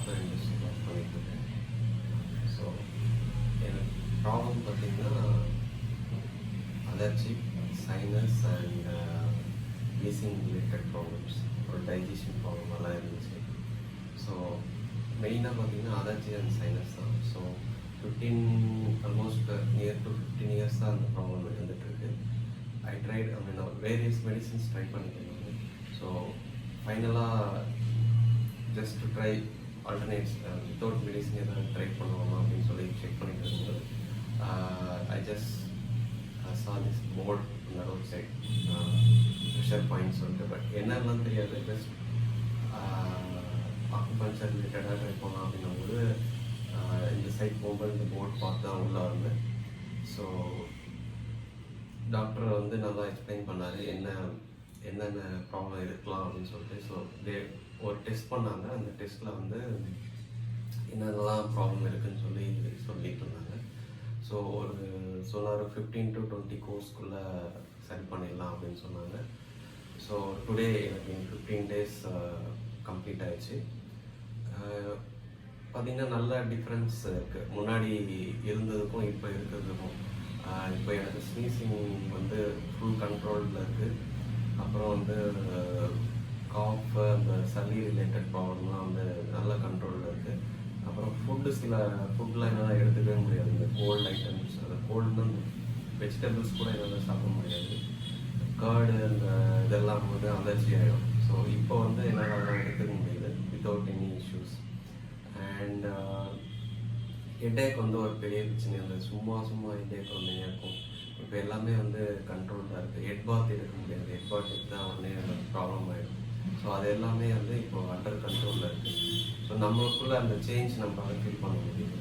Software இண்டஸ்ட்ரியில் work பண்ணிட்டுருக்கேன். So எனக்கு ப்ராப்ளம் பார்த்திங்கன்னா allergy, sinus and wheezing related problems, ஒரு டைஜஷன் ப்ராப்ளம் எல்லாம் இருந்துச்சு. ஸோ மெயினாக பார்த்திங்கன்னா அலர்ஜி அண்ட் சைனஸ் தான். So almost near to 15 years தான் அந்த ப்ராப்ளம் இருந்துகிட்ருக்கு. I tried various medicines try பண்ணிக்கிறேன். ஸோ ஃபைனலாக just to try alternates without medicine எதாவது ட்ரை பண்ணுவோமா அப்படின்னு சொல்லி செக் பண்ணிட்டு இருக்கும்போது I just saw this board on the roadside, pressure points சொல்லிட்டு. பட் என்னெல்லாம் தெரியாது, ஜஸ்ட் அக்குபஞ்சர் ரிலேட்டடாக ட்ரை பண்ணலாம் அப்படின்னும்போது இந்த சைட் போகும்போது இந்த போர்ட் பார்த்து தான் உள்ளே வந்தேன். ஸோ டாக்டர் வந்து நல்லா எக்ஸ்பிளைன் பண்ணார் என்னென்ன ப்ராப்ளம் இருக்கலாம் அப்படின்னு சொல்லிட்டு. ஸோ ஒரு டெஸ்ட் பண்ணாங்க. அந்த டெஸ்ட்டில் வந்து என்னென்னலாம் ப்ராப்ளம் இருக்குதுன்னு சொல்லிட்டு இருந்தாங்க. ஸோ சொன்னார் 15 to 20 கோர்ஸ்க்குள்ளே சரி பண்ணிடலாம் அப்படின்னு சொன்னாங்க. ஸோ டுடே எனக்கு 15 days கம்ப்ளீட் ஆயிடுச்சு. பார்த்திங்கன்னா நல்ல டிஃப்ரென்ஸ் இருக்குது முன்னாடி இருந்ததுக்கும் இப்போ இருக்கிறதுக்கும். இப்போ எனக்கு ஸ்னீசிங் வந்து ஃபுல் கண்ட்ரோலில் இருக்குது. அப்புறம் வந்து காஃப், அந்த சளி ரிலேட்டட் ப்ராப்ளம்லாம் வந்து நல்ல கண்ட்ரோலில் இருக்குது. அப்புறம் சில ஃபுட்லாம் என்னால் எடுத்துக்கவே முடியாது. இந்த கோல்டு ஐட்டம்ஸ், அந்த கோல்டுன்னு வெஜிடபிள்ஸ் கூட என்னால் சாப்பிட முடியாது. கர்டு அந்த இதெல்லாம் வந்து அலர்ஜி ஆகிடும். ஸோ இப்போ வந்து என்னால் அதெல்லாம் எடுத்துக்க முடியுது without any issues. And headache வந்து ஒரு பெரிய பிரச்சனை இல்லை. சும்மா ஹெட்டேக் வந்து இருக்கும். இப்போ எல்லாமே வந்து கண்ட்ரோல்டாக இருக்குது. ஹெட் பாத் எடுக்க முடியாது. ஹெட் பாத் எடுத்தால் உடனே ப்ராப்ளம் ஆகிடும். ஸோ அது எல்லாமே வந்து இப்போ அண்டர் கண்ட்ரோலில் இருக்குது. ஸோ நம்மளுக்குள்ளே அந்த சேஞ்ச் நம்மளால் ஃபீல் பண்ண முடியுது.